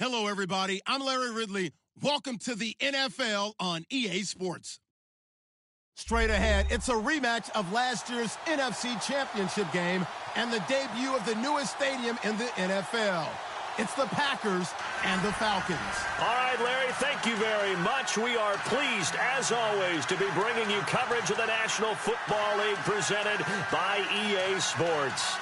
Hello, everybody. I'm Larry Ridley. Welcome to the NFL on EA Sports. Straight ahead, it's a rematch of last year's NFC Championship game and the debut of the newest stadium in the NFL. It's the Packers and the Falcons. All right, Larry, thank you very much. We are pleased, as always, to be bringing you coverage of the National Football League presented by EA Sports.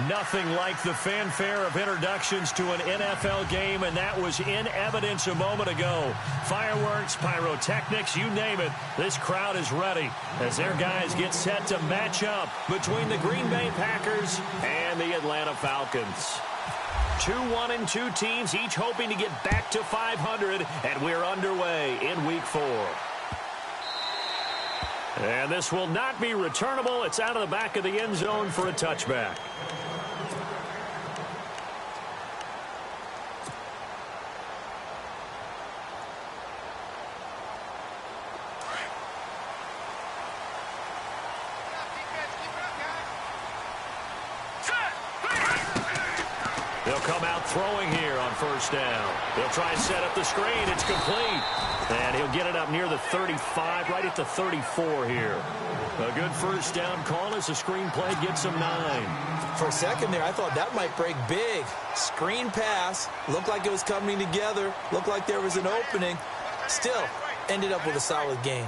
Nothing like the fanfare of introductions to an NFL game, and that was in evidence a moment ago. Fireworks, pyrotechnics, you name it. This crowd is ready as their guys get set to match up between the Green Bay Packers and the Atlanta Falcons. 2-1-2 teams, each hoping to get back to 500, and we're underway in Week 4. And this will not be returnable. It's out of the back of the end zone for a touchback. They'll come out throwing here on first down. They'll try and set up the screen. It's complete. And he'll get it up near the 35, right at the 34 here. A good first down call as the screen play gets him 9. For a second there, I thought that might break big. Screen pass. Looked like it was coming together. Looked like there was an opening. Still, ended up with a solid game.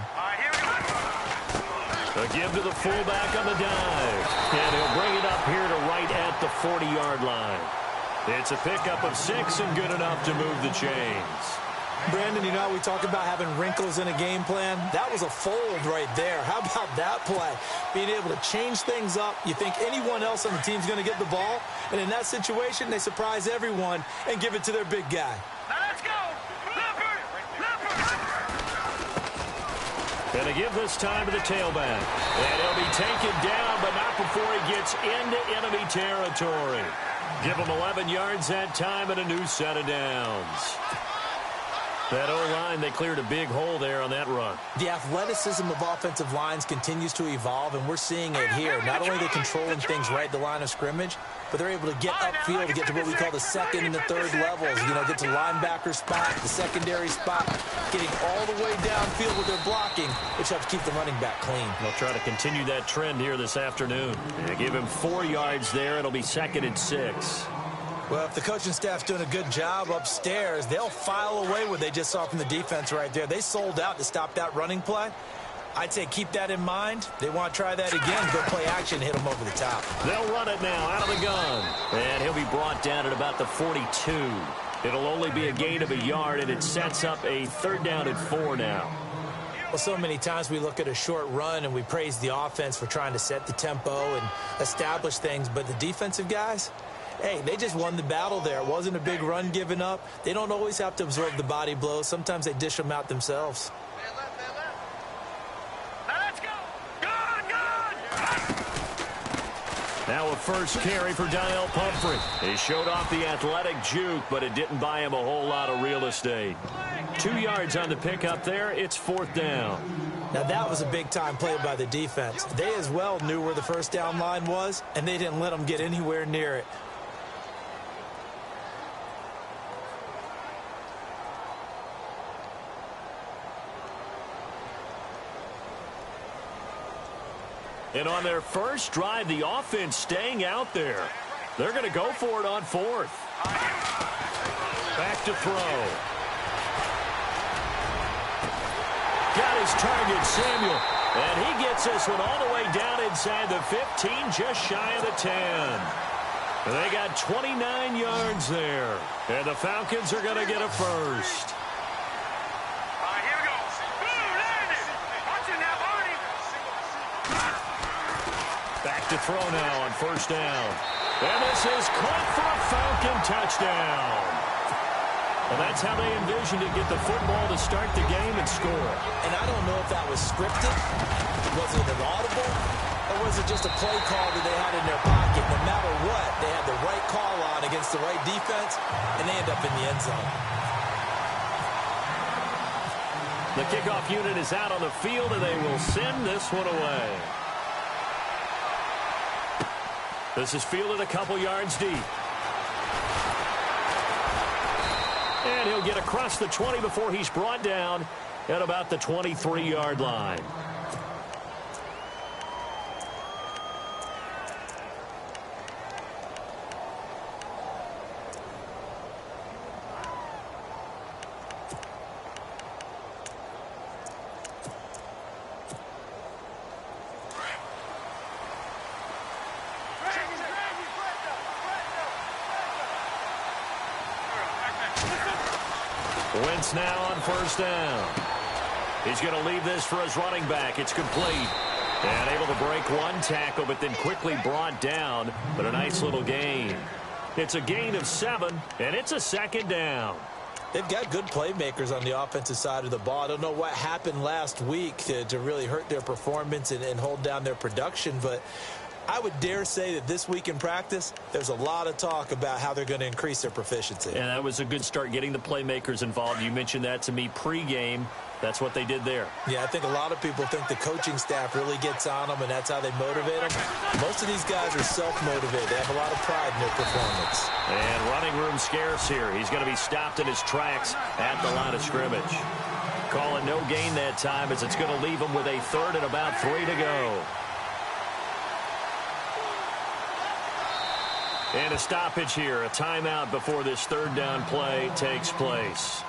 A give to the fullback on the dive. And he'll bring it up here to right at the 40-yard line. It's a pickup of 6 and good enough to move the chains. Brandon, you know how we talk about having wrinkles in a game plan? That was a fold right there. How about that play? Being able to change things up. You think anyone else on the team's going to get the ball, and in that situation, they surprise everyone and give it to their big guy. Now let's go! Gonna give this time to the tailback. And he'll be taken down, but not before he gets into enemy territory. Give him 11 yards that time and a new set of downs. That O-line, they cleared a big hole there on that run. The athleticism of offensive lines continues to evolve, and we're seeing it here. Not only are they controlling things right at the line of scrimmage, but they're able to get upfield to get to what we call the second and the third levels. You know, get to linebacker spot, the secondary spot, getting all the way downfield with their blocking, which helps keep the running back clean. They'll try to continue that trend here this afternoon. They give him 4 yards there. It'll be 2nd and 6. Well, if the coaching staff's doing a good job upstairs, they'll file away what they just saw from the defense right there. They sold out to stop that running play. I'd say keep that in mind. They want to try that again. Go play action, hit them over the top. They'll run it now out of the gun. And he'll be brought down at about the 42. It'll only be a gain of a yard, and it sets up a 3rd down and 4 now. Well, so many times we look at a short run and we praise the offense for trying to set the tempo and establish things, but the defensive guys, hey, they just won the battle there. It wasn't a big run given up. They don't always have to absorb the body blows. Sometimes they dish them out themselves. Now a first carry for Daniel Pumphrey. He showed off the athletic juke, but it didn't buy him a whole lot of real estate. 2 yards on the pickup there. It's 4th down. Now that was a big-time play by the defense. They as well knew where the first down line was, and they didn't let them get anywhere near it. And on their first drive, the offense staying out there. They're going to go for it on 4th. Back to throw. Got his target, Samuel. And he gets this one all the way down inside the 15, just shy of the 10. And they got 29 yards there. And the Falcons are going to get a first. Back to throw now on first down. And this is caught for a Falcon touchdown. Well, that's how they envisioned it, get the football to start the game and score. And I don't know if that was scripted. Was it an audible? Or was it just a play call that they had in their pocket? No matter what, they had the right call on against the right defense, and they end up in the end zone. The kickoff unit is out on the field, and they will send this one away. This is fielded a couple yards deep. And he'll get across the 20 before he's brought down at about the 23-yard line. Wentz now on first down. He's going to leave this for his running back. It's complete. And able to break one tackle, but then quickly brought down. But a nice little gain. It's a gain of 7, and it's a second down. They've got good playmakers on the offensive side of the ball. I don't know what happened last week to really hurt their performance and hold down their production, but I would dare say that this week in practice, there's a lot of talk about how they're going to increase their proficiency. And that was a good start, getting the playmakers involved. You mentioned that to me pregame. That's what they did there. Yeah, I think a lot of people think the coaching staff really gets on them, and that's how they motivate them. Most of these guys are self-motivated. They have a lot of pride in their performance. And running room scarce here. He's going to be stopped in his tracks at the line of scrimmage. Calling no gain that time as it's going to leave him with a third and about 3 to go. And a stoppage here, a timeout before this third down play takes place.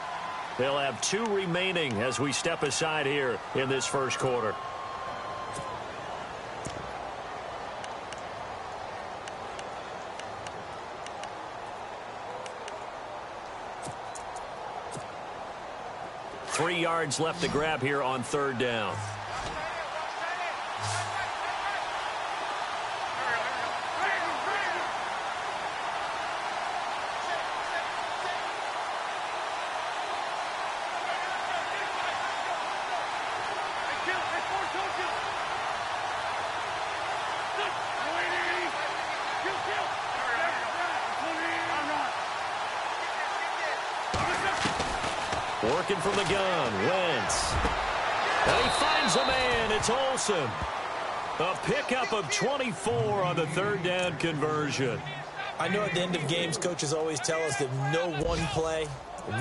They'll have 2 remaining as we step aside here in this first quarter. Three yards left to grab here on third down. Working from the gun, Wentz. And he finds a man, it's Olsen. A pickup of 24 on the third down conversion. I know at the end of games, coaches always tell us that no one play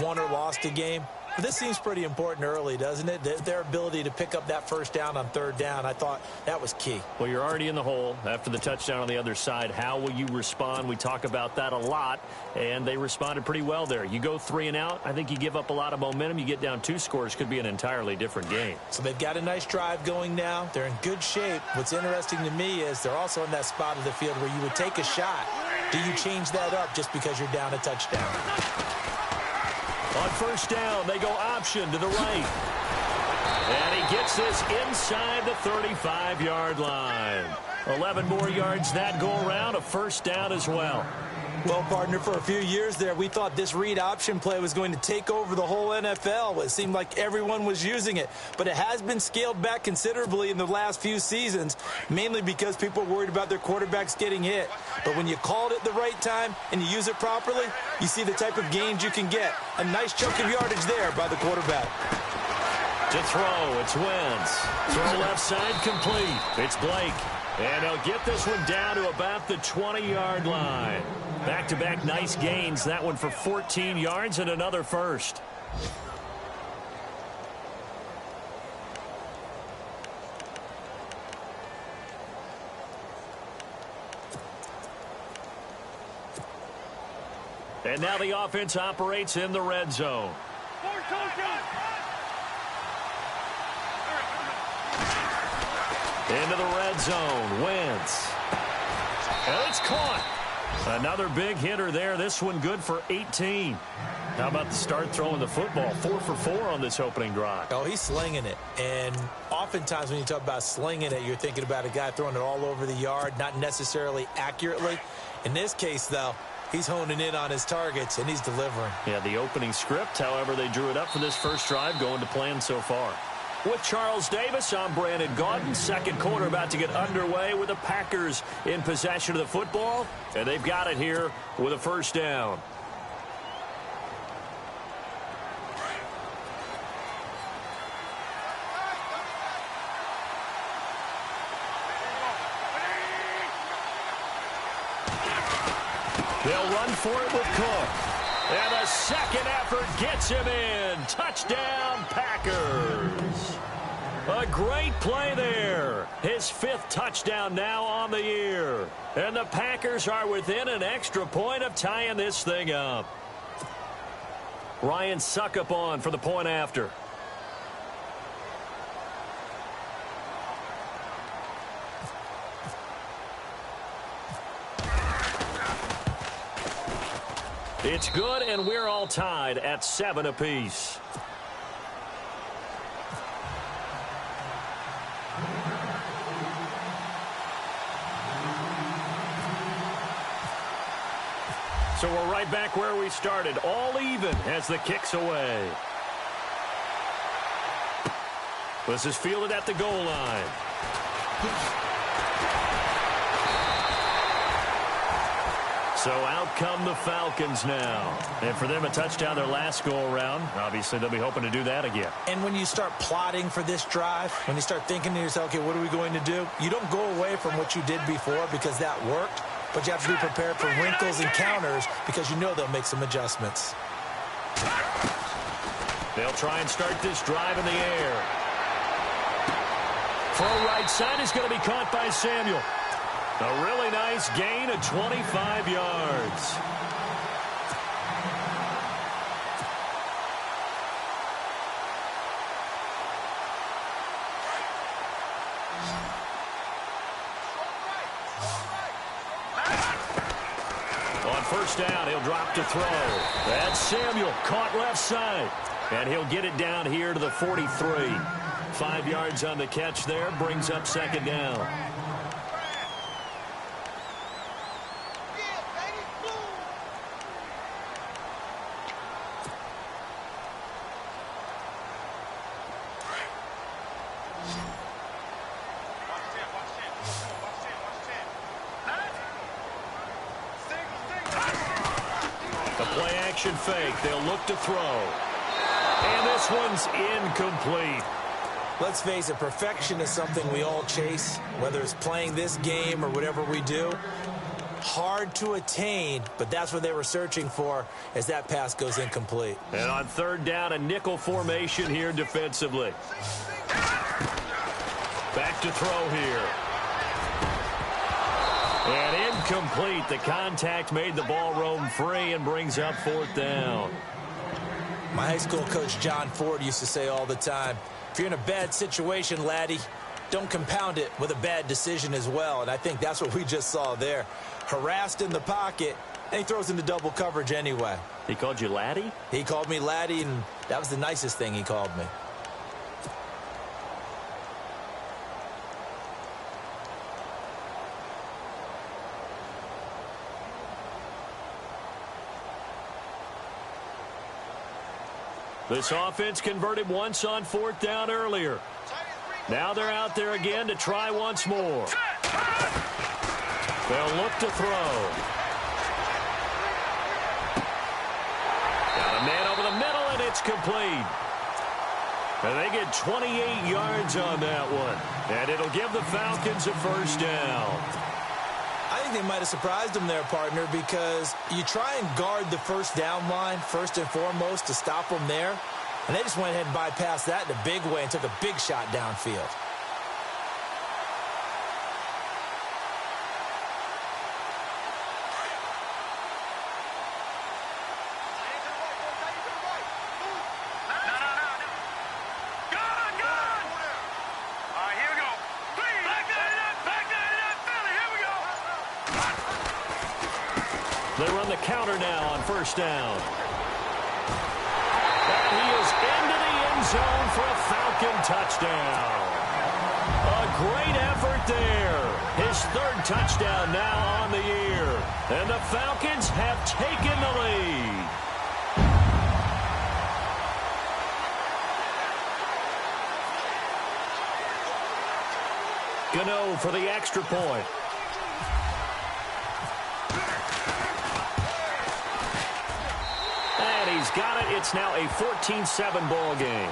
won or lost a game. But this seems pretty important early, doesn't it? Their ability to pick up that first down on third down, I thought that was key. Well, you're already in the hole after the touchdown on the other side. How will you respond? We talk about that a lot, and they responded pretty well there. You go 3 and out, I think you give up a lot of momentum. You get down 2 scores, could be an entirely different game. So they've got a nice drive going now. They're in good shape. What's interesting to me is they're also in that spot of the field where you would take a shot. Do you change that up just because you're down a touchdown? On first down, they go option to the right. And he gets this inside the 35-yard line. 11 more yards that go around, a first down as well. Well, partner, for a few years there, we thought this read option play was going to take over the whole NFL. It seemed like everyone was using it. But it has been scaled back considerably in the last few seasons, mainly because people are worried about their quarterbacks getting hit. But when you call it at the right time and you use it properly, you see the type of gains you can get. A nice chunk of yardage there by the quarterback. To throw, it's Wentz. Throw left side complete. It's Blake. And he'll get this one down to about the 20-yard line. Back-to-back nice gains. That one for 14 yards and another first. And now the offense operates in the red zone. Into the red zone, Wentz. And it's caught. Another big hitter there. This one good for 18. How about the start throwing the football? 4 for 4 on this opening drive. Oh, he's slinging it. And oftentimes when you talk about slinging it, you're thinking about a guy throwing it all over the yard, not necessarily accurately. In this case, though, he's honing in on his targets, and he's delivering. Yeah, the opening script, however, they drew it up for this first drive, going to plan so far. With Charles Davis, I'm Brandon Gaudin. Second quarter about to get underway with the Packers in possession of the football. And they've got it here with a first down. They'll run for it with Cook. And the second effort gets him in. Touchdown, Packers. A great play there. His 5th touchdown now on the year. And the Packers are within an extra point of tying this thing up. Ryan Suckup on for the point after. It's good, and we're all tied at 7 apiece. So we're right back where we started, all even as the kick's away. This is fielded at the goal line. So out come the Falcons now. And for them, a touchdown their last go-around. Obviously, they'll be hoping to do that again. And when you start plotting for this drive, when you start thinking to yourself, okay, what are we going to do? You don't go away from what you did before because that worked. But you have to be prepared for wrinkles and counters because you know they'll make some adjustments. They'll try and start this drive in the air. Throw right side is going to be caught by Samuel. A really nice gain of 25 yards. On first down, he'll drop to throw. That's Samuel, caught left side. And he'll get it down here to the 43. 5 yards on the catch there, brings up second down. Fake. They'll look to throw. And this one's incomplete. Let's face it, perfection is something we all chase, whether it's playing this game or whatever we do. Hard to attain, but that's what they were searching for as that pass goes incomplete. And on third down, a nickel formation here defensively. Back to throw here. And incomplete. The contact made the ball roam free and brings up fourth down. My high school coach, John Ford, used to say all the time, if you're in a bad situation, laddie, don't compound it with a bad decision as well. And I think that's what we just saw there. Harassed in the pocket, and he throws into double coverage anyway. He called you laddie? He called me laddie, and that was the nicest thing he called me. This offense converted once on fourth down earlier. Now they're out there again to try once more. They'll look to throw. Got a man over the middle, and it's complete. And they get 28 yards on that one. And it'll give the Falcons a first down. I think they might have surprised them there, partner, because you try and guard the first down line first and foremost to stop them there. And they just went ahead and bypassed that in a big way and took a big shot downfield. They run the counter now on first down. And he is into the end zone for a Falcon touchdown. A great effort there. His third touchdown now on the year. And the Falcons have taken the lead. Gano for the extra point. And he's got it. It's now a 14-7 ball game.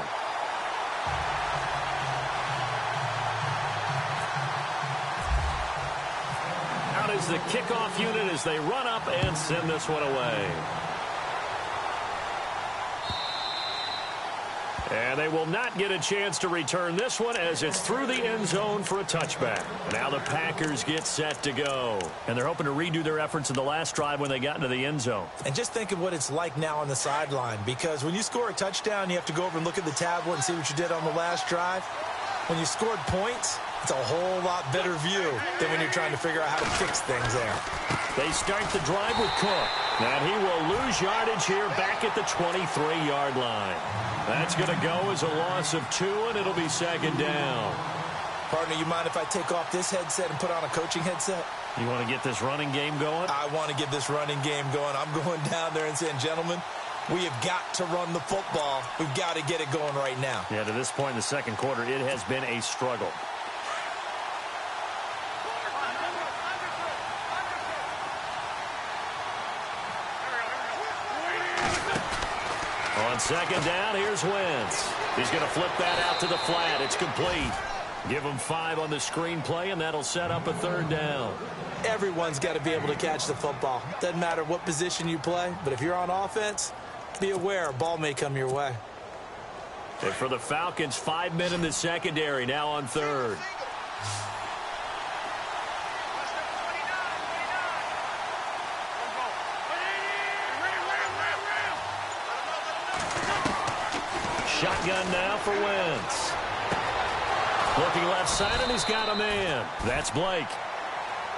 Out is the kickoff unit as they run up and send this one away. And they will not get a chance to return this one as it's through the end zone for a touchback. Now the Packers get set to go. And they're hoping to redo their efforts in the last drive when they got into the end zone. And just think of what it's like now on the sideline, because when you score a touchdown, you have to go over and look at the tablet and see what you did on the last drive. When you scored points, it's a whole lot better view than when you're trying to figure out how to fix things there. They start the drive with Cook. And he will lose yardage here back at the 23-yard line. That's going to go as a loss of 2, and it'll be second down. Partner, you mind if I take off this headset and put on a coaching headset? You want to get this running game going? I want to get this running game going. I'm going down there and saying, gentlemen, we have got to run the football. We've got to get it going right now. Yeah, to this point in the second quarter, it has been a struggle. On second down, here's Wentz. He's going to flip that out to the flat. It's complete. Give him 5 on the screen play, and that'll set up a third down. Everyone's got to be able to catch the football. Doesn't matter what position you play, but if you're on offense, be aware a ball may come your way. And for the Falcons, 5 men in the secondary, now on third. Shotgun now for Wentz. Looking left side, and he's got a man. That's Blake.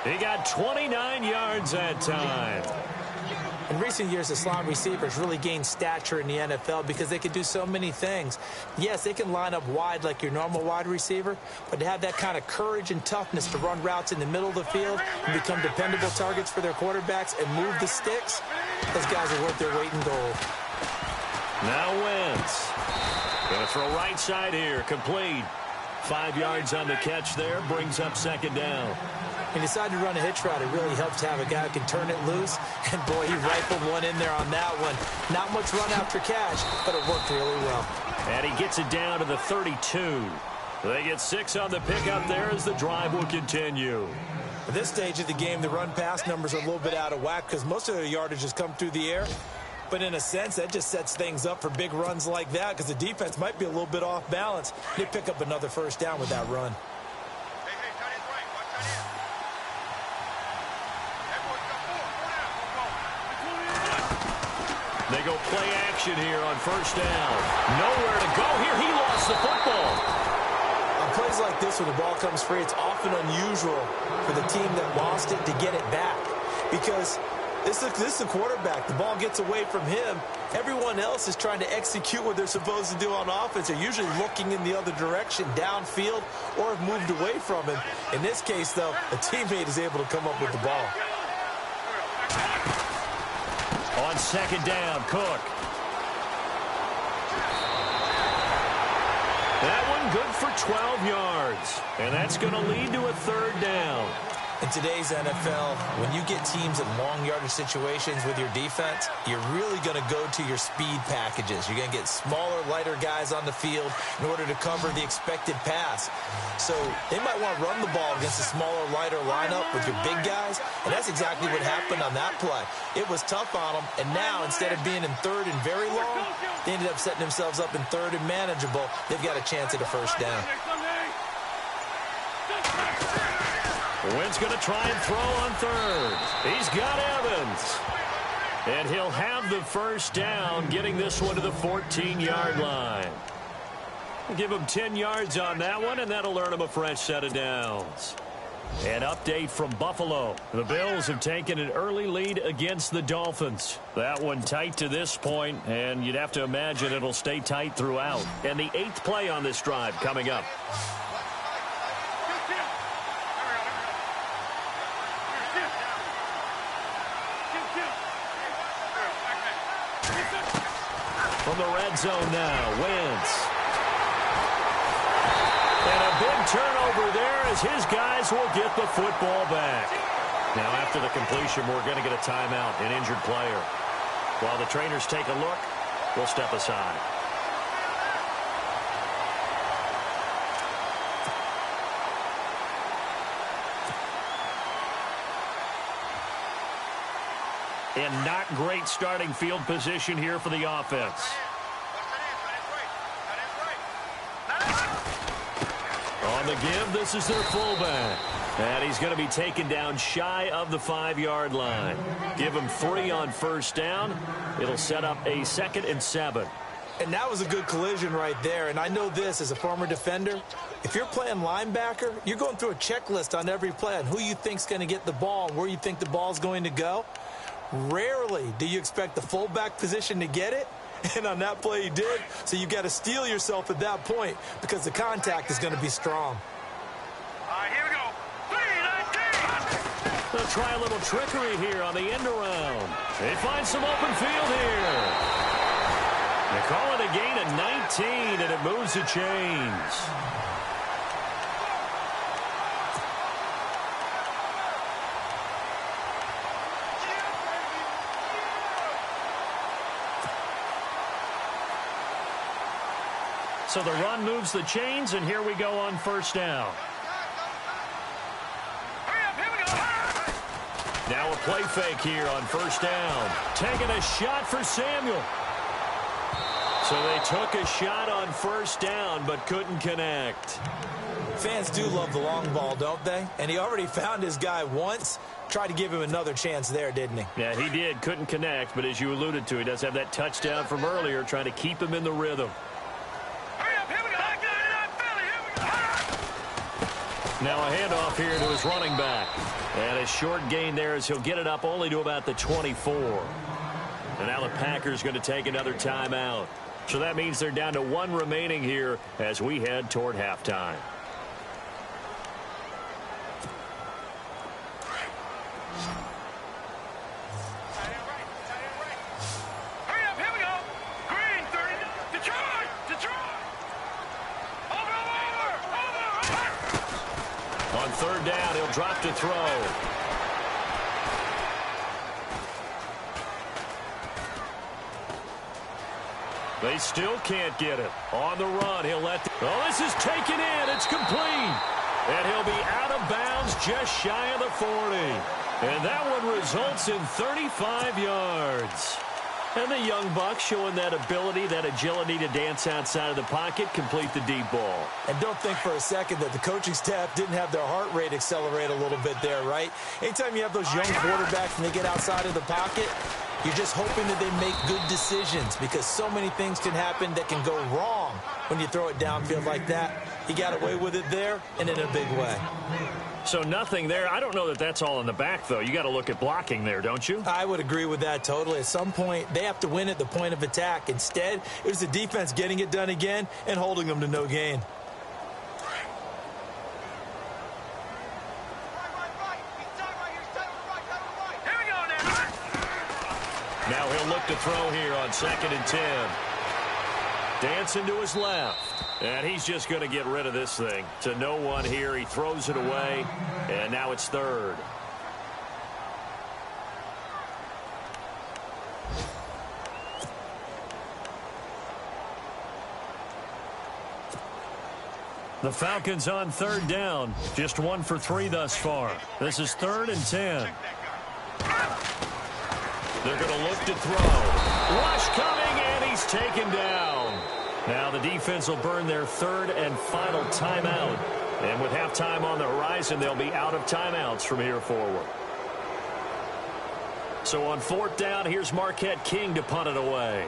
He got 29 yards that time. In recent years, the slot receivers really gained stature in the NFL because they can do so many things. Yes, they can line up wide like your normal wide receiver, but to have that kind of courage and toughness to run routes in the middle of the field and become dependable targets for their quarterbacks and move the sticks, those guys are worth their weight in gold. Now Wentz. Going to throw right side here. Complete. 5 yards on the catch there. Brings up second down. He decided to run a hitch route. It really helps to have a guy who can turn it loose. And, boy, he rifled one in there on that one. Not much run after catch, but it worked really well. And he gets it down to the 32. They get 6 on the pickup there as the drive will continue. At this stage of the game, the run-pass numbers are a little bit out of whack because most of their yardage has come through the air. But in a sense, that just sets things up for big runs like that because the defense might be a little bit off balance. They pick up another first down with that run. They go play action here on first down. Nowhere to go here. He lost the football. On plays like this, when the ball comes free, it's often unusual for the team that lost it to get it back because this is the quarterback. The ball gets away from him. Everyone else is trying to execute what they're supposed to do on offense. They're usually looking in the other direction, downfield, or have moved away from him. In this case, though, a teammate is able to come up with the ball. On second down, Cook. That one good for 12 yards. And that's going to lead to a third down. In today's NFL, when you get teams in long yardage situations with your defense, you're really going to go to your speed packages. You're going to get smaller, lighter guys on the field in order to cover the expected pass. So they might want to run the ball against a smaller, lighter lineup with your big guys, and that's exactly what happened on that play. It was tough on them, and now instead of being in third and very long, they ended up setting themselves up in third and manageable. They've got a chance at a first down. Wentz going to try and throw on third. He's got Evans. And he'll have the first down, getting this one to the 14-yard line. Give him 10 yards on that one, and that'll earn him a fresh set of downs. An update from Buffalo. The Bills have taken an early lead against the Dolphins. That one tight to this point, and you'd have to imagine it'll stay tight throughout. And the 8th play on this drive coming up. From the red zone now, Wentz. And a big turnover there as his guys will get the football back. Now after the completion, we're going to get a timeout, an injured player. While the trainers take a look, we'll step aside. And not great starting field position here for the offense. On the give, this is their fullback. And he's going to be taken down shy of the 5-yard line. Give him 3 on first down. It'll set up a 2nd and 7. And that was a good collision right there. And I know this as a former defender. If you're playing linebacker, you're going through a checklist on every play on who you think's going to get the ball and where you think the ball's going to go. Rarely do you expect the fullback position to get it. And on that play he did. So you've got to steel yourself at that point because the contact is going to be strong. All right, here we go. 3-19. They'll try a little trickery here on the end around. They find some open field here. They call it a gain of 19, and it moves the chains. So the run moves the chains, and here we go on first down. Now a play fake here on first down. Taking a shot for Samuel. So they took a shot on first down, but couldn't connect. Fans do love the long ball, don't they? And he already found his guy once. Tried to give him another chance there, didn't he? Yeah, he did. Couldn't connect, but as you alluded to, he does have that touchdown from earlier, trying to keep him in the rhythm. Now a handoff here to his running back. And a short gain there as he'll get it up only to about the 24. And now the Packers going to take another timeout. So that means they're down to 1 remaining here as we head toward halftime. Hurry up, here we go. Green, 30. Detroit. Over. On third down, he'll drop to throw. They still can't get it. On the run, he'll let... Oh, this is taken in. It's complete. And he'll be out of bounds just shy of the 40. And that one results in 35 yards. And the young buck showing that ability, that agility to dance outside of the pocket, complete the deep ball. And don't think for a second that the coaching staff didn't have their heart rate accelerate a little bit there, right? Anytime you have those young quarterbacks and they get outside of the pocket, you're just hoping that they make good decisions because so many things can happen that can go wrong when you throw it downfield like that. He got away with it there and in a big way. So nothing there. I don't know that that's all in the back, though. You got to look at blocking there, don't you? I would agree with that totally. At some point, they have to win at the point of attack. Instead, it was the defense getting it done again and holding them to no gain. Now he'll look to throw here on 2nd and 10. Dancing to his left. And he's just going to get rid of this thing. To no one here. He throws it away. And now it's 3rd. The Falcons on 3rd down. Just 1 for 3 thus far. This is 3rd and 10. They're going to look to throw. Rush coming, and he's taken down. Now the defense will burn their 3rd and final timeout. And with halftime on the horizon, they'll be out of timeouts from here forward. So on 4th down, here's Marquette King to punt it away.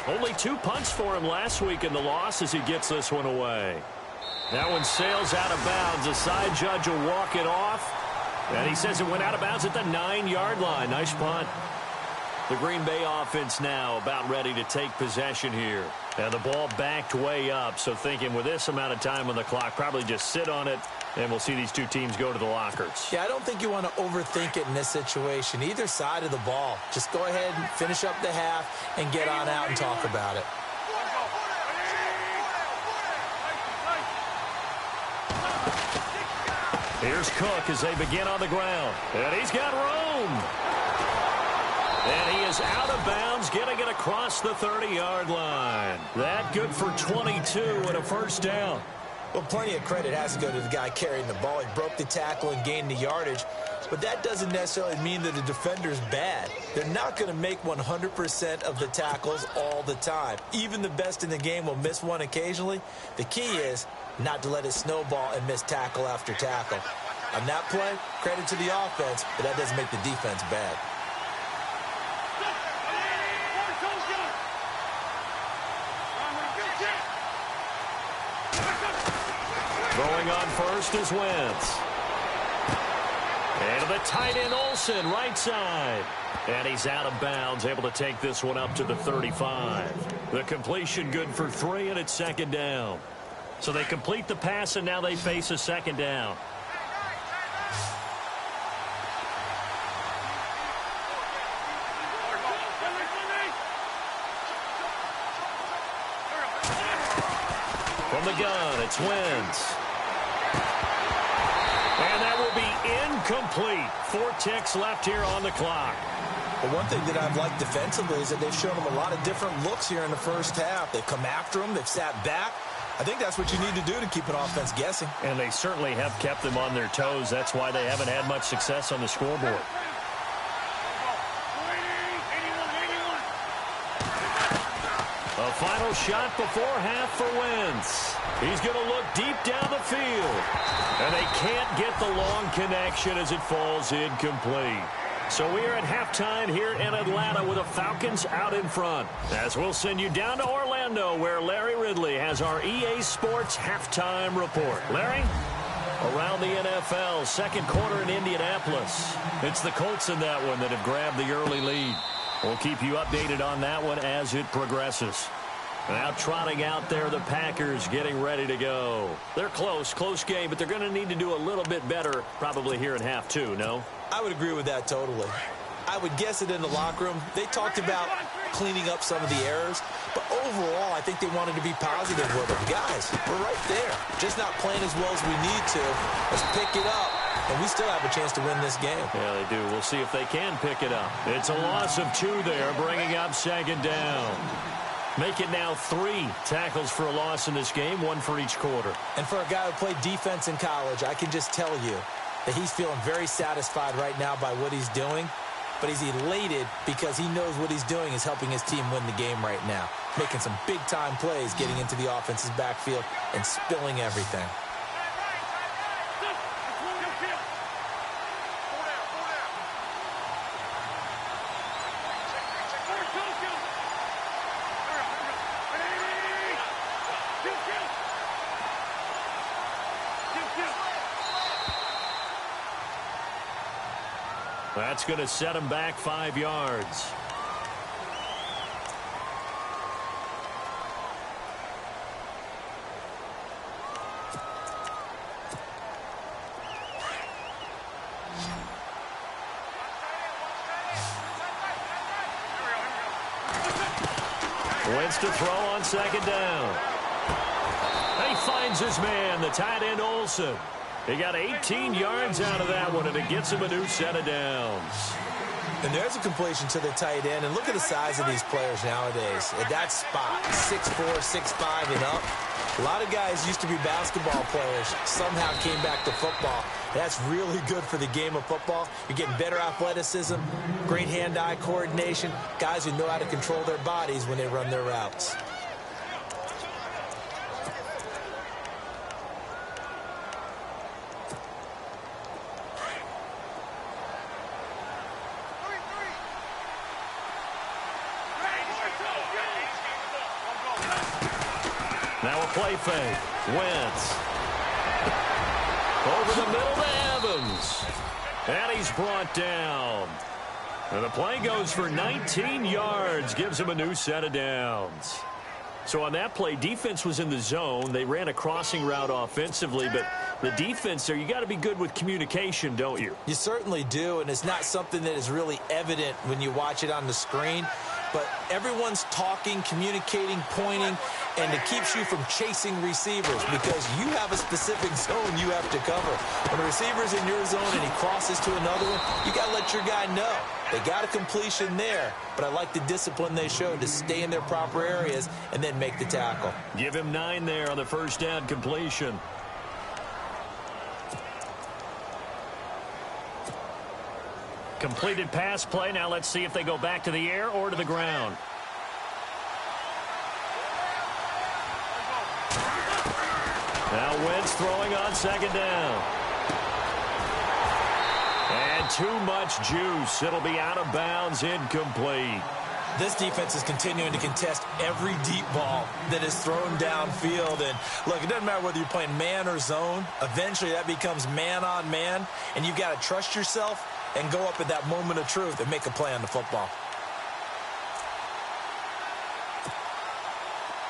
Only 2 punts for him last week in the loss as he gets this one away. That one sails out of bounds. The side judge will walk it off. And he says it went out of bounds at the 9-yard line. Nice punt. The Green Bay offense now about ready to take possession here. And the ball backed way up. So thinking with this amount of time on the clock, probably just sit on it. And we'll see these two teams go to the lockers. Yeah, I don't think you want to overthink it in this situation. Either side of the ball. Just go ahead and finish up the half and get on out and talk about it. Here's Cook as they begin on the ground. And he's got room. And he is out of bounds, getting it across the 30-yard line. That good for 22 and a first down. Well, plenty of credit has to go to the guy carrying the ball. He broke the tackle and gained the yardage. but that doesn't necessarily mean that the defender's bad. They're not going to make 100% of the tackles all the time. Even the best in the game will miss one occasionally. The key is not to let it snowball and miss tackle after tackle. On that play, credit to the offense, but that doesn't make the defense bad. Throwing on first is Wentz. And to the tight end, Olsen, right side. And he's out of bounds, able to take this one up to the 35. The completion good for 3, and it's second down. So they complete the pass, and now they face a second down. From the gun, it's Wentz. And that will be incomplete. 4 ticks left here on the clock. But one thing that I've liked defensively is that they've shown them a lot of different looks here in the first half. They've come after them. They've sat back. I think that's what you need to do to keep an offense guessing. And they certainly have kept them on their toes. That's why they haven't had much success on the scoreboard. A final shot before half for Wentz. He's going to look deep down the field. And they can't get the long connection as it falls incomplete. So we are at halftime here in Atlanta with the Falcons out in front. As we'll send you down to Orlando where Larry Ridley has our EA Sports halftime report. Larry? Around the NFL, second quarter in Indianapolis. It's the Colts in that one that have grabbed the early lead. We'll keep you updated on that one as it progresses. Now trotting out there, the Packers getting ready to go. They're close game, but they're going to need to do a little bit better probably here in half 2, no? I would agree with that totally. I would guess it in the locker room. They talked about cleaning up some of the errors, but overall, I think they wanted to be positive with them. Guys, we're right there. Just not playing as well as we need to. Let's pick it up, and we still have a chance to win this game. Yeah, they do. We'll see if they can pick it up. It's a loss of 2 there, bringing up second down. Make it now 3 tackles for a loss in this game, 1 for each quarter. And for a guy who played defense in college, I can just tell you that he's feeling very satisfied right now by what he's doing. But he's elated because he knows what he's doing is helping his team win the game right now. Making some big-time plays, getting into the offense's backfield, and spilling everything. That's going to set him back 5 yards. Wentz to throw on second down. He finds his man, the tight end Olsen. He got 18 yards out of that one, and it gets him a new set of downs. And there's a completion to the tight end. And look at the size of these players nowadays. At that spot, 6'4", 6'5", and up. A lot of guys used to be basketball players, somehow came back to football. That's really good for the game of football. You're getting better athleticism, great hand-eye coordination, guys who know how to control their bodies when they run their routes. Now a play fake. Wentz. Over the middle to Evans. And he's brought down. And the play goes for 19 yards. Gives him a new set of downs. So on that play, defense was in the zone. They ran a crossing route offensively, but the defense there, you got to be good with communication, don't you? You certainly do, and it's not something that is really evident when you watch it on the screen. But everyone's talking, communicating, pointing, and it keeps you from chasing receivers because you have a specific zone you have to cover. When a receiver's in your zone and he crosses to another one, you got to let your guy know. They got a completion there, but I like the discipline they showed to stay in their proper areas and then make the tackle. Give him 9 there on the first down completion. Completed pass play. Now let's see if they go back to the air or to the ground. Now Wentz throwing on second down. And too much juice. It'll be out of bounds, incomplete. This defense is continuing to contest every deep ball that is thrown downfield. And, look, it doesn't matter whether you're playing man or zone. Eventually that becomes man on man, and you've got to trust yourself and go up at that moment of truth and make a play on the football.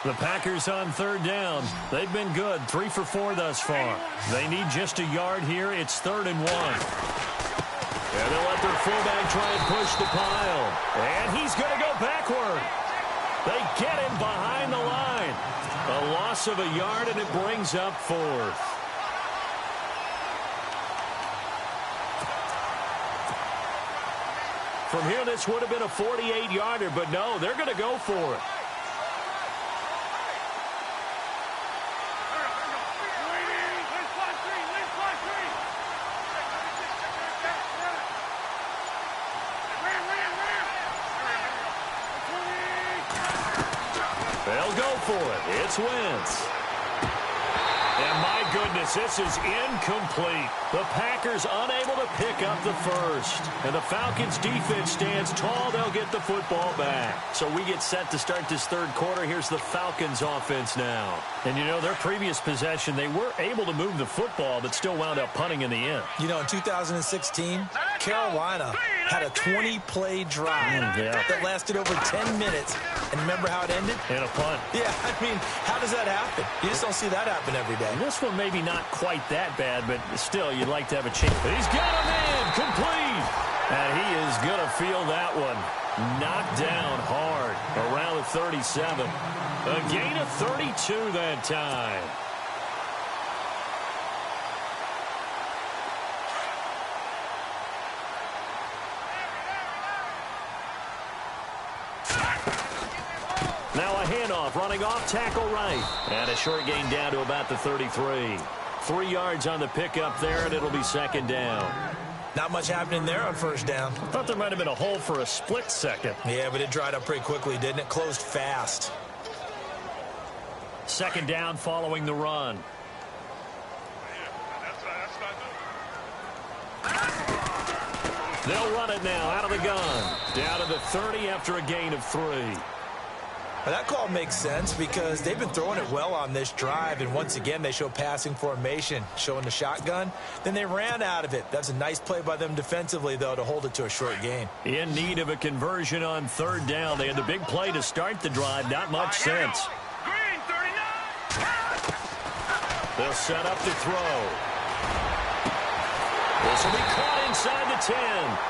The Packers on third down. They've been good, 3 for 4 thus far. They need just a yard here. It's 3rd and 1. And they'll let their fullback try and push the pile. And he's going to go backward. They get him behind the line. A loss of a yard, and it brings up 4th. From here, this would have been a 48-yarder, but no, they're going to go for it. They'll go for it. It's Wentz. And my goodness, this is incomplete. The Packers unable to pick up the first. And the Falcons' defense stands tall. They'll get the football back. So we get set to start this third quarter. Here's the Falcons' offense now. And, you know, their previous possession, they were able to move the football, but still wound up punting in the end. You know, in 2016, Carolina had a 20-play drive that lasted over 10 minutes. And remember how it ended? And a punt. Yeah, I mean, how does that happen? You just don't see that happen every day. This one maybe not quite that bad, but still, you'd like to have a chance. He's got a man, complete. And he is going to feel that one. Knocked down hard around the 37. A gain of 32 that time. Now a handoff, running off, tackle right. And a short gain down to about the 33. 3 yards on the pickup there, and it'll be second down. Not much happening there on first down. Thought there might have been a hole for a split second. Yeah, but it dried up pretty quickly, didn't it? Closed fast. Second down following the run. They'll run it now out of the gun. Down to the 30 after a gain of 3. Well, that call makes sense because they've been throwing it well on this drive, and once again they show passing formation, showing the shotgun. Then they ran out of it. That's a nice play by them defensively, though, to hold it to a short gain. In need of a conversion on third down. They had the big play to start the drive. Not much sense. Green, 39. They'll set up to throw. This will be caught inside the 10.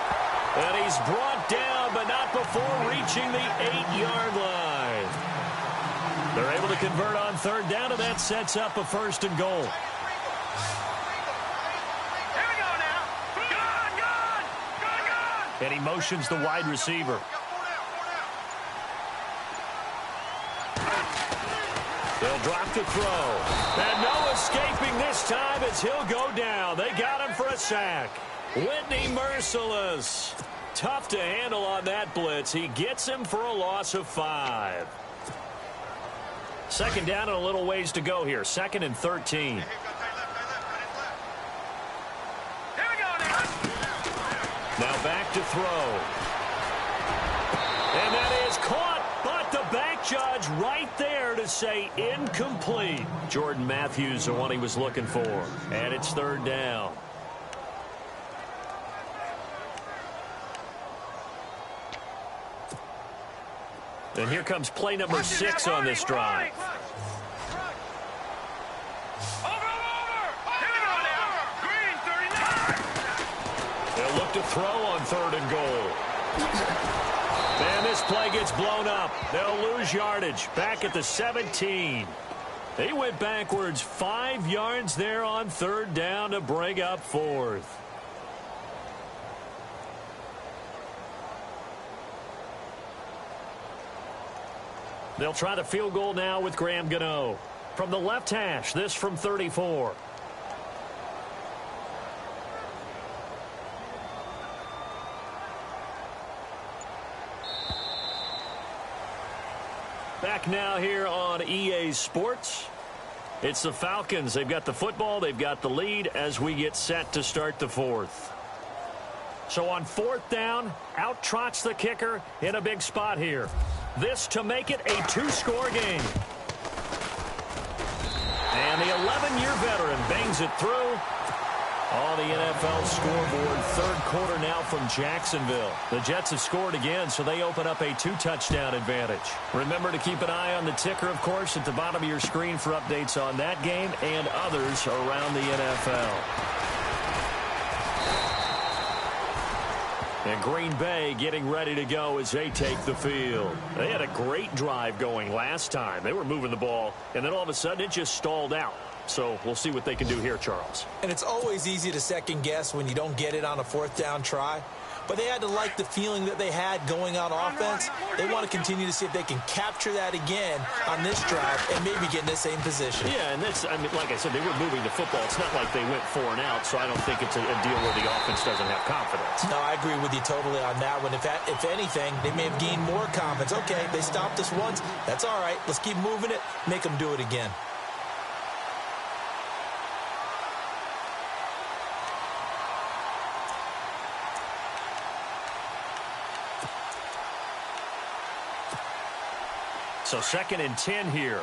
And he's brought down, but not before reaching the 8-yard line. They're able to convert on third down, and that sets up a 1st and goal. Here we go now. Gun. And he motions the wide receiver. They'll drop to throw. And no escaping this time as he'll go down. They got him for a sack. Whitney Merciless. Tough to handle on that blitz. He gets him for a loss of 5. Second down and a little ways to go here. 2nd and 13. Here we go now. Now back to throw. And that is caught, but the back judge right there to say incomplete. Jordan Matthews, the one he was looking for. And it's third down. And here comes play number 6 on this drive. Over. Here we go now. Green, 39. They'll look to throw on 3rd and goal. And this play gets blown up. They'll lose yardage. Back at the 17. They went backwards 5 yards there on 3rd down to bring up 4th. They'll try the field goal now with Graham Gano. From the left hash, this from 34. back now here on EA Sports. It's the Falcons. They've got the football. They've got the lead as we get set to start the fourth. So on fourth down, out trots the kicker in a big spot here. This to make it a two-score game. And the 11-year veteran bangs it through. On the NFL scoreboard, third quarter now from Jacksonville. The Jets have scored again, so they open up a two-touchdown advantage. Remember to keep an eye on the ticker, of course, at the bottom of your screen for updates on that game and others around the NFL. And Green Bay getting ready to go as they take the field. They had a great drive going last time. They were moving the ball, and then all of a sudden it just stalled out. So we'll see what they can do here, Charles. And it's always easy to second guess when you don't get it on a fourth down try. But they had to like the feeling that they had going on offense. They want to continue to see if they can capture that again on this drive and maybe get in the same position. Yeah, and that's, I mean, like I said, they were moving the football. It's not like they went 4 and out, so I don't think it's a deal where the offense doesn't have confidence. No, I agree with you totally on that one. If anything, they may have gained more confidence. Okay, they stopped us once. That's all right. Let's keep moving it. Make them do it again. So 2nd and 10 here.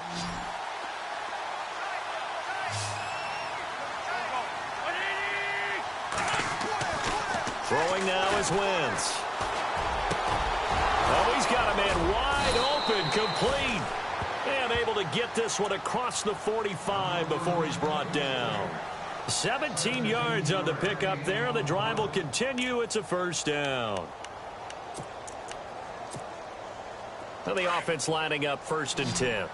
Throwing now is Wentz. Oh, he's got a man wide open, complete. And able to get this one across the 45 before he's brought down. 17 yards on the pickup there. The drive will continue. It's a first down. And the offense lining up 1st and 10.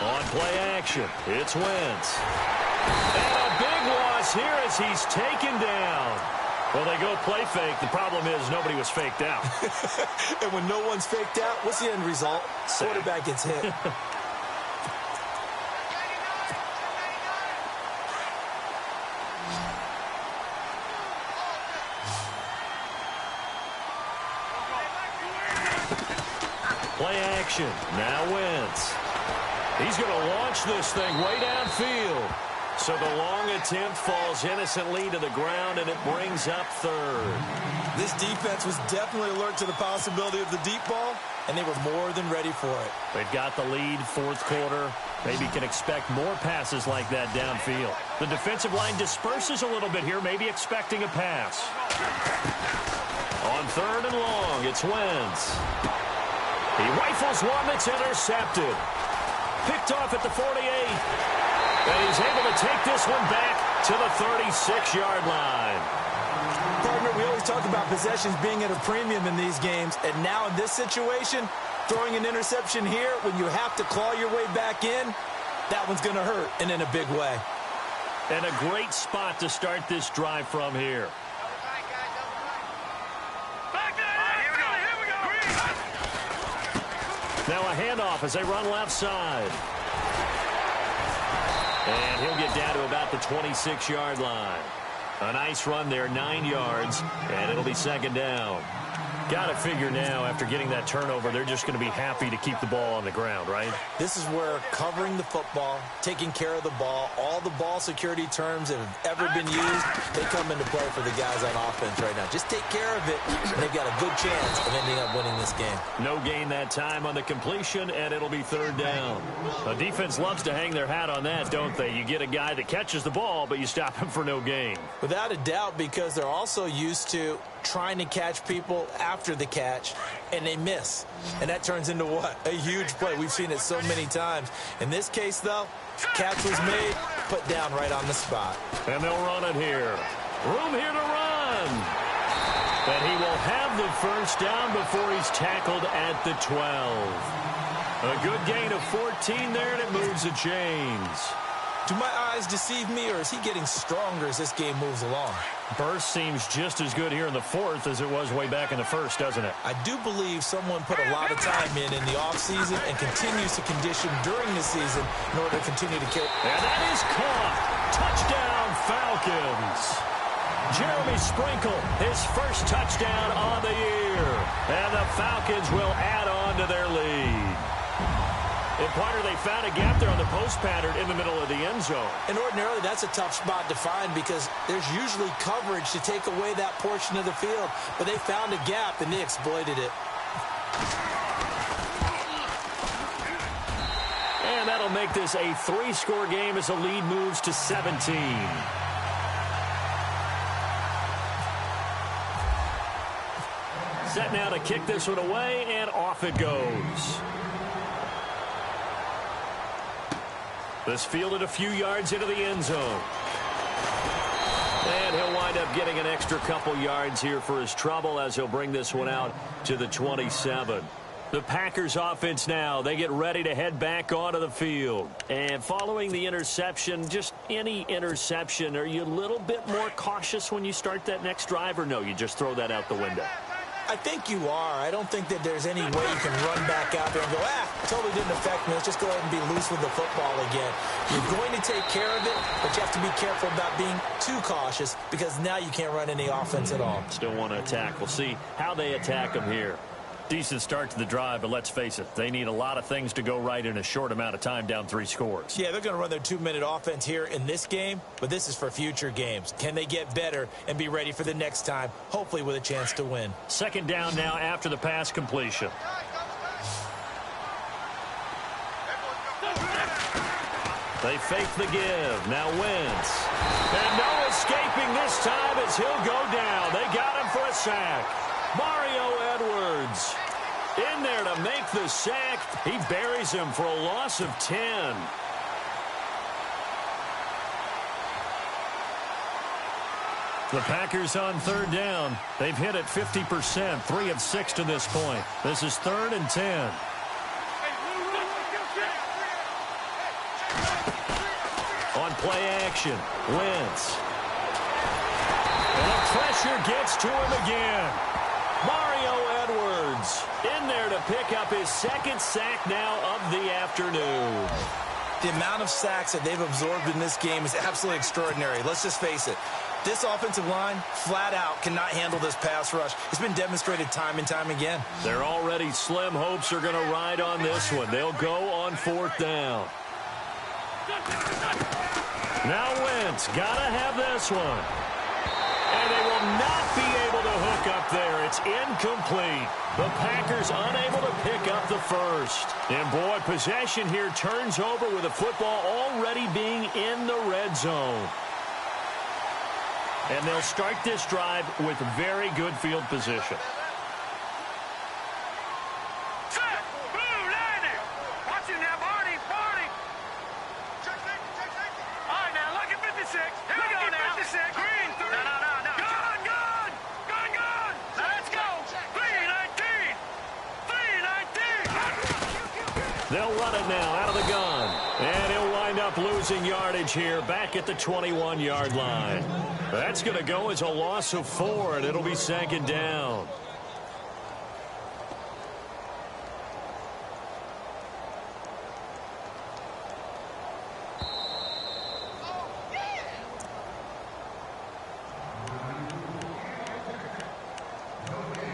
On play action, it's Wentz. And a big loss here as he's taken down. Well, they go play fake. The problem is nobody was faked out. And when no one's faked out, what's the end result? Quarterback gets hit. Play action. Now Wentz. He's going to launch this thing way downfield. So the long attempt falls innocently to the ground, and it brings up 3rd. This defense was definitely alert to the possibility of the deep ball, and they were more than ready for it. They've got the lead, 4th quarter. Maybe can expect more passes like that downfield. The defensive line disperses a little bit here, maybe expecting a pass. On 3rd and long, it's Wentz. He rifles one that's intercepted. Picked off at the 48. And he's able to take this one back to the 36-yard line. Partner, we always talk about possessions being at a premium in these games. And now in this situation, throwing an interception here when you have to claw your way back in, that one's going to hurt, and in a big way. And a great spot to start this drive from here. Now a handoff as they run left side. And he'll get down to about the 26-yard line. A nice run there, 9 yards, and it'll be 2nd down. Got to figure now, after getting that turnover, they're just going to be happy to keep the ball on the ground, right? This is where covering the football, taking care of the ball, all the ball security terms that have ever been used, they come into play for the guys on offense right now. Just take care of it, and they've got a good chance of ending up winning this game. No gain that time on the completion, and it'll be 3rd down. The defense loves to hang their hat on that, don't they? You get a guy that catches the ball, but you stop him for no gain. Without a doubt, because they're also used to trying to catch people after the catch, and they miss. And that turns into what? A huge play. We've seen it so many times. In this case, though, catch was made, put down right on the spot. And they'll run it here. Room here to run. And he will have the first down before he's tackled at the 12. A good gain of 14 there, and it moves the chains. Do my eyes deceive me, or is he getting stronger as this game moves along? Burst seems just as good here in the fourth as it was way back in the first, doesn't it? I do believe someone put a lot of time in the offseason and continues to condition during the season in order to continue to carry. And that is caught. Touchdown, Falcons. Jeremy Sprinkle, his first touchdown on the year. And the Falcons will add on to their lead. And partner, they found a gap there on the post pattern in the middle of the end zone. And ordinarily, that's a tough spot to find because there's usually coverage to take away that portion of the field. But they found a gap, and they exploited it. And that'll make this a 3-score game as the lead moves to 17. Set now to kick this one away, and off it goes. This fielded a few yards into the end zone. And he'll wind up getting an extra couple yards here for his trouble as he'll bring this one out to the 27. The Packers offense now, they get ready to head back onto the field. And following the interception, just any interception, are you a little bit more cautious when you start that next drive, or no, you just throw that out the window? I think you are. I don't think that there's any way you can run back out there and go, totally didn't affect me. Let's just go ahead and be loose with the football again. You're going to take care of it, but you have to be careful about being too cautious because now you can't run any offense at all. Still want to attack. We'll see how they attack them here. Decent start to the drive, but let's face it, they need a lot of things to go right in a short amount of time, down 3 scores. Yeah, they're going to run their 2-minute offense here in this game, but this is for future games. Can they get better and be ready for the next time, hopefully with a chance to win? Second down now after the pass completion. They fake the give. Now Wentz. And no escaping this time as he'll go down. They got him for a sack. Mario Edwards in there to make the sack. He buries him for a loss of 10. The Packers on third down. They've hit it 50%, 3 of 6 to this point. This is 3rd and 10. On play action, Wentz. And the pressure gets to him again. Mario Edwards in there to pick up his 2nd sack now of the afternoon. The amount of sacks that they've absorbed in this game is absolutely extraordinary. Let's just face it. This offensive line, flat out, cannot handle this pass rush. It's been demonstrated time and time again. Their already slim hopes are going to ride on this one. They'll go on 4th down. Now Wentz, got to have this one. And they will not be able to hook up there. It's incomplete. The Packers unable to pick up the first. And boy, possession here turns over with the football already being in the red zone. And they'll start this drive with very good field position. They'll run it now out of the gun. And he'll wind up losing yardage here back at the 21-yard line. That's going to go as a loss of 4, and it'll be 2nd down.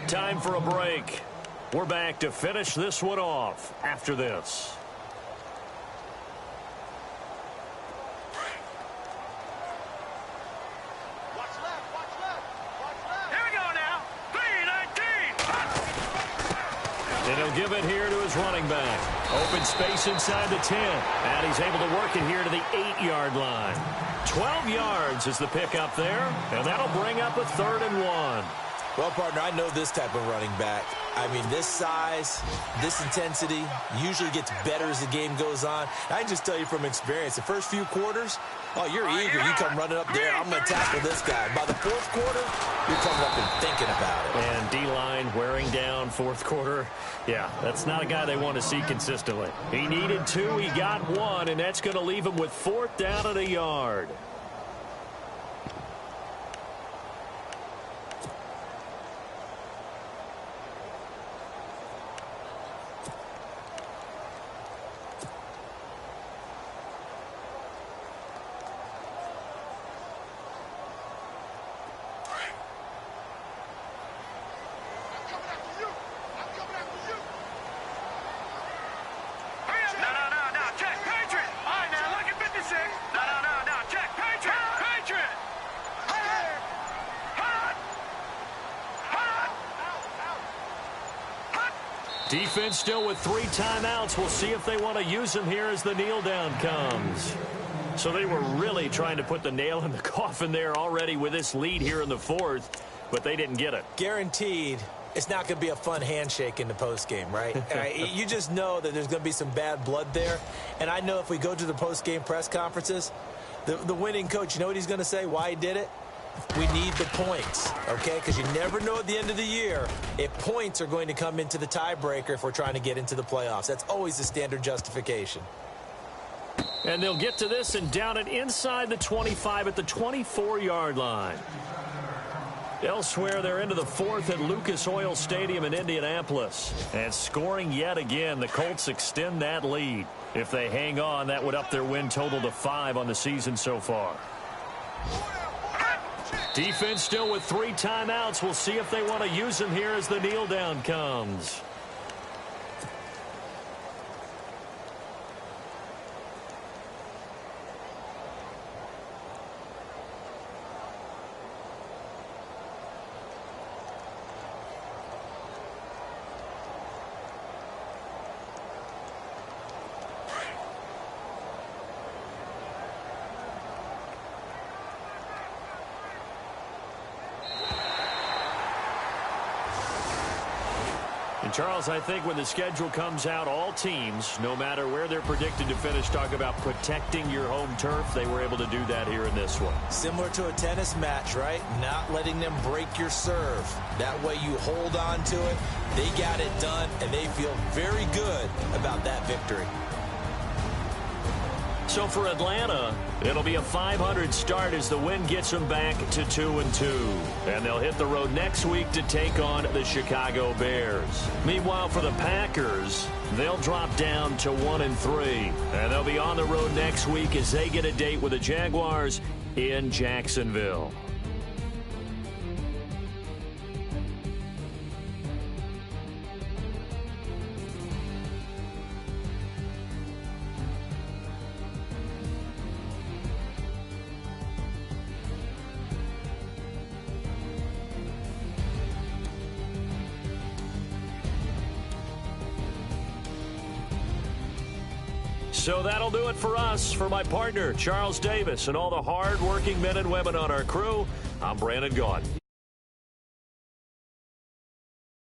Time for a break. We're back to finish this one off after this. Here we go now. 3-19. And he'll give it here to his running back. Open space inside the 10. And he's able to work it here to the 8-yard line. 12 yards is the pickup there. And that'll bring up a 3rd and 1. Well, partner, I know this type of running back. I mean, this size, this intensity usually gets better as the game goes on. I can just tell you from experience, the first few quarters, oh, you're eager. You come running up there, I'm going to tackle this guy. By the fourth quarter, you're coming up and thinking about it. And D-line wearing down fourth quarter. Yeah, that's not a guy they want to see consistently. He needed 2, he got 1, and that's going to leave him with 4th down and a yard. Defense still with 3 timeouts. We'll see if they want to use them here as the kneel down comes. So they were really trying to put the nail in the coffin there already with this lead here in the 4th, but they didn't get it. Guaranteed it's not going to be a fun handshake in the postgame, right? You just know that there's going to be some bad blood there. And I know if we go to the postgame press conferences, the winning coach, you know what he's going to say, why he did it? We need the points, okay? Because you never know at the end of the year if points are going to come into the tiebreaker if we're trying to get into the playoffs. That's always the standard justification. And they'll get to this and down it inside the 25 at the 24-yard line. Elsewhere, they're into the 4th at Lucas Oil Stadium in Indianapolis. And scoring yet again, the Colts extend that lead. If they hang on, that would up their win total to 5 on the season so far. Defense still with 3 timeouts. We'll see if they want to use them here as the kneel down comes. And Charles, I think when the schedule comes out, all teams, no matter where they're predicted to finish, talk about protecting your home turf. They were able to do that here in this one. Similar to a tennis match, right? Not letting them break your serve. That way you hold on to it. They got it done, and they feel very good about that victory. So for Atlanta, it'll be a 500 start as the win gets them back to 2-2. And they'll hit the road next week to take on the Chicago Bears. Meanwhile, for the Packers, they'll drop down to 1-3. And they'll be on the road next week as they get a date with the Jaguars in Jacksonville. So that'll do it for us. For my partner, Charles Davis, and all the hard-working men and women on our crew, I'm Brandon Gaudin.